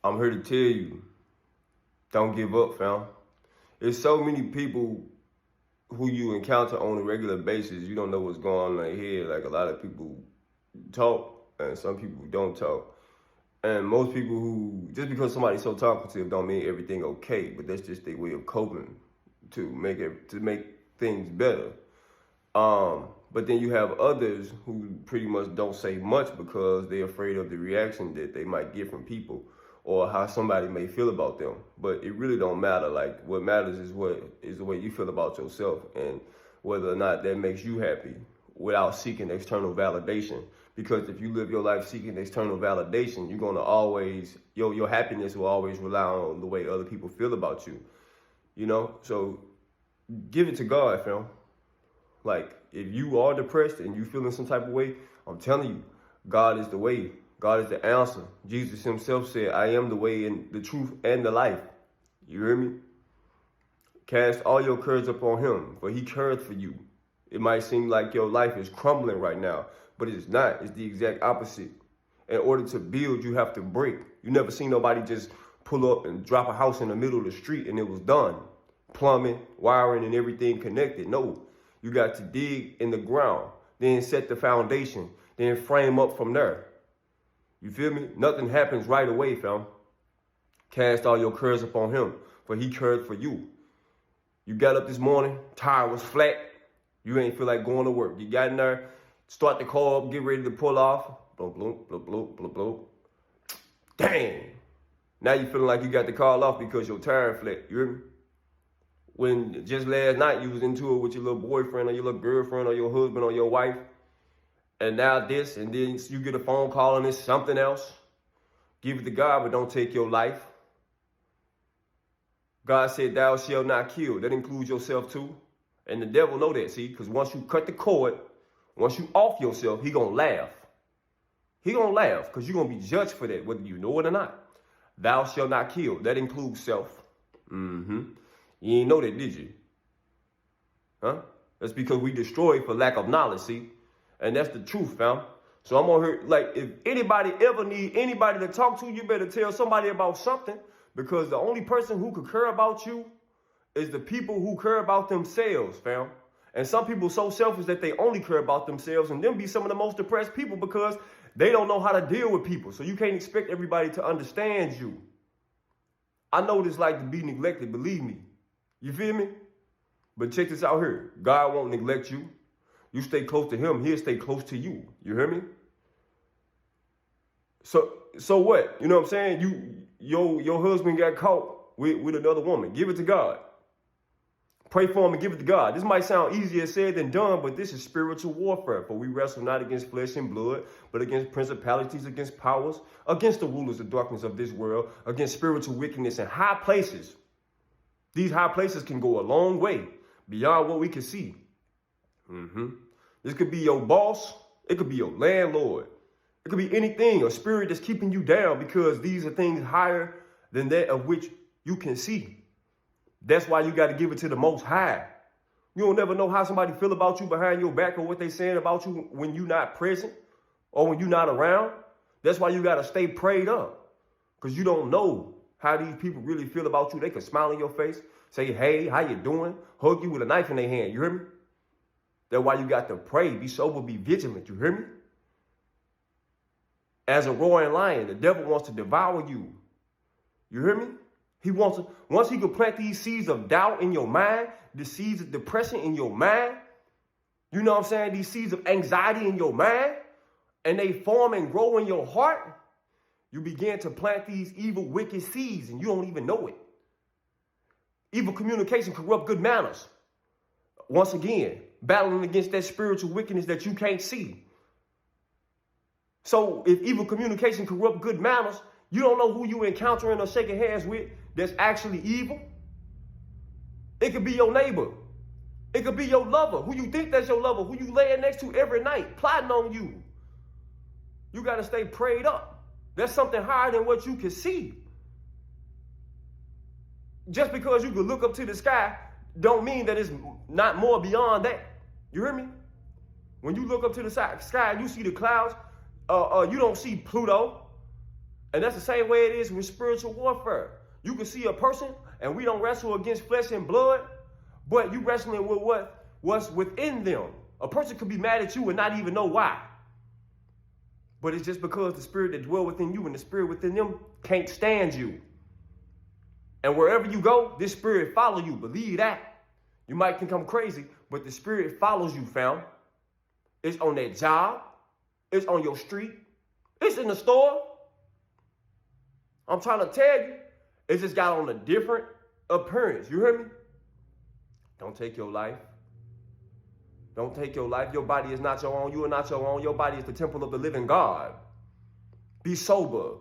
I'm here to tell you, don't give up, fam. There's so many people who you encounter on a regular basis, you don't know what's going on in their head. Like a lot of people talk and some people don't talk. And most people who, just because somebody's so talkative don't mean everything okay, but that's just their way of coping to make things better. But then you have others who pretty much don't say much because they're afraid of the reaction that they might get from people or how somebody may feel about them. But it really don't matter. Like what matters is the way you feel about yourself and whether or not that makes you happy without seeking external validation. Because if you live your life seeking external validation, you're gonna always your happiness will always rely on the way other people feel about you. So give it to God, fam. Like, if you are depressed and you feeling some type of way, I'm telling you, God is the way. God is the answer. Jesus himself said, I am the way and the truth and the life. You hear me? Cast all your cares upon him, for he cares for you. It might seem like your life is crumbling right now, but it's not. It's the exact opposite. In order to build, you have to break. You never seen nobody just pull up and drop a house in the middle of the street and it was done. Plumbing, wiring, and everything connected. No. You got to dig in the ground, then set the foundation, then frame up from there. You feel me? Nothing happens right away, fam. Cast all your cares upon him, for he cared for you. You got up this morning, tire was flat. You ain't feel like going to work. You got in there, start the car up, get ready to pull off. Bloop, bloop, bloop, bloop, bloop, bloop. Dang. Now you feeling like you got the car off because your tire flat. You hear me? When just last night you was into it with your little boyfriend or your little girlfriend or your husband or your wife, and now this, and then you get a phone call and it's something else. Give it to God, but don't take your life. God said, thou shalt not kill. That includes yourself too. And the devil know that, see, because once you cut the cord, once you off yourself, he gonna laugh. He gonna laugh because you're gonna be judged for that, whether you know it or not. Thou shalt not kill. That includes self. You ain't know that, did you? Huh? That's because we destroy for lack of knowledge, see? And that's the truth, fam. So I'm on here, like, if anybody ever need anybody to talk to, you better tell somebody about something, because the only person who could care about you is the people who care about themselves, fam. And some people so selfish that they only care about themselves, and them be some of the most depressed people because they don't know how to deal with people. So you can't expect everybody to understand you. I know what it's like to be neglected, believe me. You feel me? But check this out here. God won't neglect you. You stay close to him, he'll stay close to you. You hear me? So what? You know what I'm saying? Your husband got caught with another woman. Give it to God. Pray for him and give it to God. This might sound easier said than done, but this is spiritual warfare. For we wrestle not against flesh and blood, but against principalities, against powers, against the rulers of darkness of this world, against spiritual wickedness in high places. These high places can go a long way beyond what we can see. This could be your boss. It could be your landlord. It could be anything, a spirit that's keeping you down, because these are things higher than that of which you can see. That's why you got to give it to the Most High. You don't never know how somebody feel about you behind your back or what they saying about you when you're not present or when you're not around. That's why you got to stay prayed up, because you don't know how these people really feel about you. They can smile in your face, say, hey, how you doing? Hug you with a knife in their hand. You hear me? That's why you got to pray. Be sober, be vigilant. You hear me? As a roaring lion, the devil wants to devour you. You hear me? He wants to, once he can plant these seeds of doubt in your mind, the seeds of depression in your mind, you know what I'm saying? These seeds of anxiety in your mind, and they form and grow in your heart, you begin to plant these evil, wicked seeds, and you don't even know it. Evil communication corrupt good manners. Once again, battling against that spiritual wickedness that you can't see. So if evil communication corrupt good manners, you don't know who you encountering or shaking hands with that's actually evil. It could be your neighbor. It could be your lover, who you think that's your lover, who you laying next to every night, plotting on you. You got to stay prayed up. That's something higher than what you can see. Just because you can look up to the sky don't mean that it's not more beyond that. You hear me? When you look up to the sky and you see the clouds, you don't see Pluto. And that's the same way it is with spiritual warfare. You can see a person, and we don't wrestle against flesh and blood, but you wrestling with what's within them. A person could be mad at you and not even know why. But it's just because the spirit that dwells within you and the spirit within them can't stand you. And wherever you go, this spirit follow you. Believe that. You might think I'm crazy, but the spirit follows you, fam. It's on that job. It's on your street. It's in the store. I'm trying to tell you, it just got on a different appearance. You hear me? Don't take your life. Don't take your life. Your body is not your own. You are not your own. Your body is the temple of the living God. Be sober.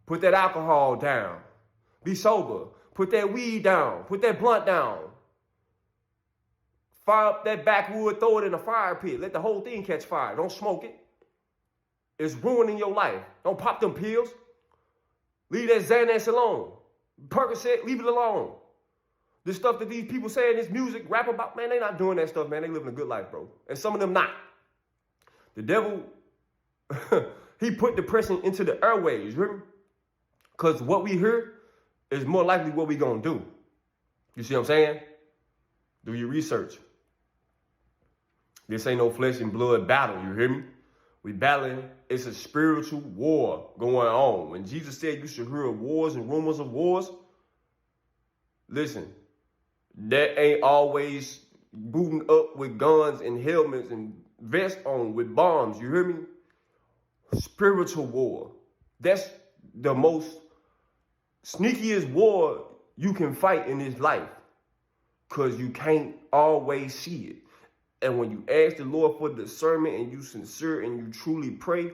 Put that alcohol down. Be sober. Put that weed down. Put that blunt down. Fire up that backwood. Throw it in a fire pit. Let the whole thing catch fire. Don't smoke it. It's ruining your life. Don't pop them pills. Leave that Xanax alone. Percocet, leave it alone. This stuff that these people say in this music, rap about, man, they not doing that stuff, man. They living a good life, bro. And some of them not. The devil, he put depression into the airways, you hear me? Because what we hear is more likely what we gonna do. You see what I'm saying? Do your research. This ain't no flesh and blood battle, you hear me? We battling, it's a spiritual war going on. When Jesus said you should hear of wars and rumors of wars, listen, that ain't always booting up with guns and helmets and vests on with bombs, you hear me? Spiritual war. That's the most sneakiest war you can fight in this life because you can't always see it. And when you ask the Lord for discernment and you sincere and you truly pray,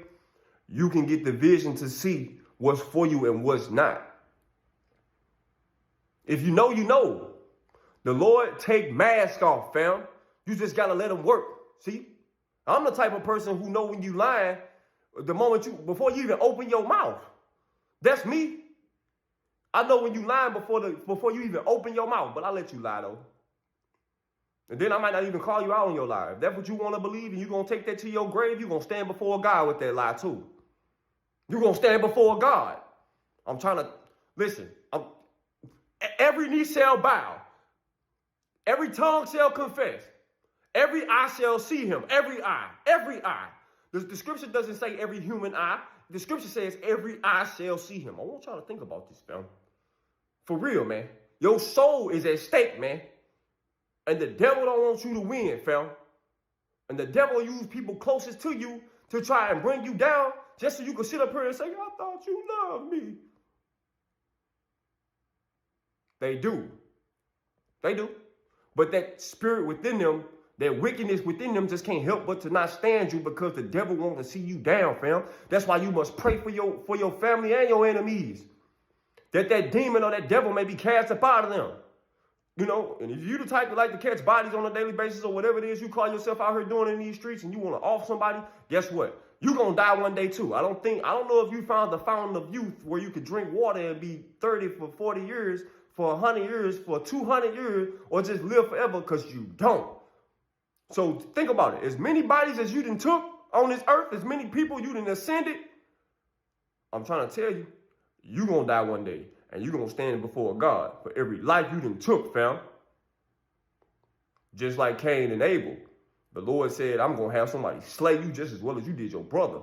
you can get the vision to see what's for you and what's not. If you know, you know. The Lord take mask off, fam. You just got to let him work. See, I'm the type of person who know when you lying the moment before you even open your mouth. That's me. I know when you lying before you even open your mouth, but I let you lie though. And then I might not even call you out on your lie. If that's what you want to believe and you're going to take that to your grave, you're going to stand before God with that lie too. You're going to stand before God. I'm trying to, listen, every knee shall bow. Every tongue shall confess. Every eye shall see him. Every eye. Every eye. The scripture doesn't say every human eye. The scripture says every eye shall see him. I want y'all to think about this, fam. For real, man. Your soul is at stake, man. And the devil don't want you to win, fam. And the devil use people closest to you to try and bring you down just so you can sit up here and say, I thought you loved me. They do. They do. But that spirit within them, that wickedness within them just can't help but to not stand you because the devil wants to see you down, fam. That's why you must pray for your family and your enemies. That demon or that devil may be cast up out of them. You know, and if you the type that like to catch bodies on a daily basis or whatever it is you call yourself out here doing in these streets and you want to off somebody, guess what? You're going to die one day too. I don't know if you found the fountain of youth where you could drink water and be 30 for 40 years, for 100 years, for 200 years, or just live forever, because you don't. So think about it. As many bodies as you done took on this earth, as many people you done ascended, I'm trying to tell you, you're going to die one day. And you're going to stand before God for every life you done took, fam. Just like Cain and Abel. The Lord said, I'm going to have somebody slay you just as well as you did your brother.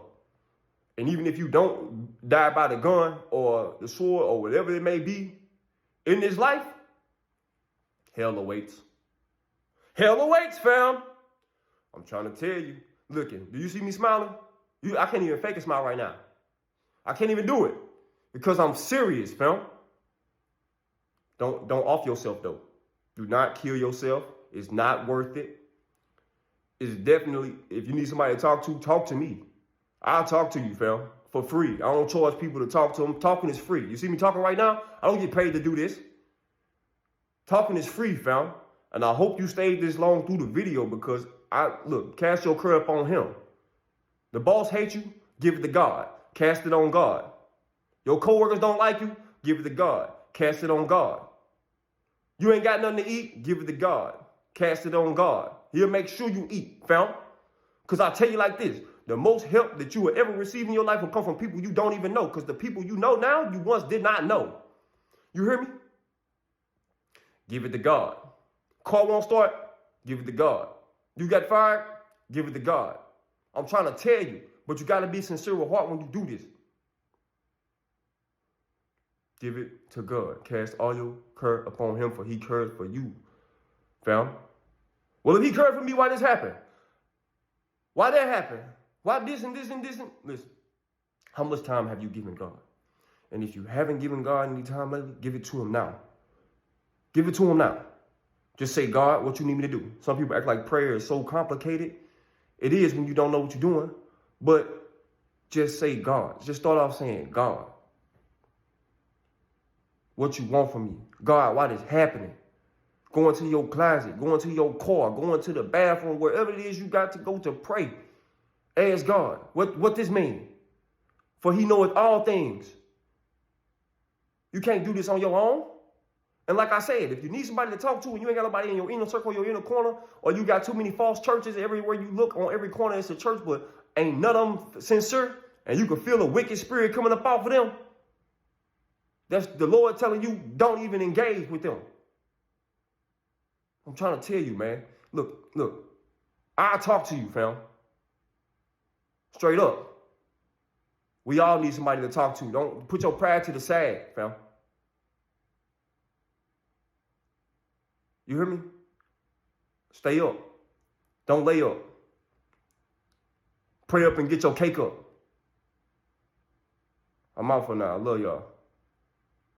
And even if you don't die by the gun or the sword or whatever it may be in this life, hell awaits. Hell awaits, fam. I'm trying to tell you. Looking, do you see me smiling? I can't even fake a smile right now. I can't even do it because I'm serious, fam. Don't off yourself, though. Do not kill yourself. It's not worth it. It's definitely, if you need somebody to talk to me. I'll talk to you, fam, for free. I don't charge people to talk to them. Talking is free. You see me talking right now? I don't get paid to do this. Talking is free, fam. And I hope you stayed this long through the video because, cast your care up on him. The boss hates you, give it to God. Cast it on God. Your coworkers don't like you, give it to God. Cast it on God. You ain't got nothing to eat, give it to God. Cast it on God. He'll make sure you eat, fam. Because I tell you like this, The most help that you will ever receive in your life will come from people you don't even know, because the people you know now, you once did not know. You hear me? Give it to God. Car won't start? Give it to God. You got fired? Give it to God. I'm trying to tell you, but you got to be sincere with heart when you do this. Give it to God. Cast all your care upon him, for he cares for you. Fam? Well, if he cared for me, why this happened? Why that happened? Why this and this and this? Listen, how much time have you given God? And if you haven't given God any time lately, give it to him now. Give it to him now. Just say, God, what you need me to do. Some people act like prayer is so complicated. It is when you don't know what you're doing. But just say, God. Just start off saying, God, what you want from me. God, why this happening? Going to your closet, going to your car, going to the bathroom, wherever it is you got to go to pray. Ask God, what this mean? For he knoweth all things. You can't do this on your own. And like I said, if you need somebody to talk to and you ain't got nobody in your inner circle, your inner corner, or you got too many false churches everywhere you look, on every corner it's a church, but ain't none of them sincere, and you can feel a wicked spirit coming up off of them, that's the Lord telling you, don't even engage with them. I'm trying to tell you, man. Look, I'll talk to you, fam. Straight up. We all need somebody to talk to. Don't put your pride to the side, fam. You hear me? Stay up. Don't lay up. Pray up and get your cake up. I'm out for now. I love y'all.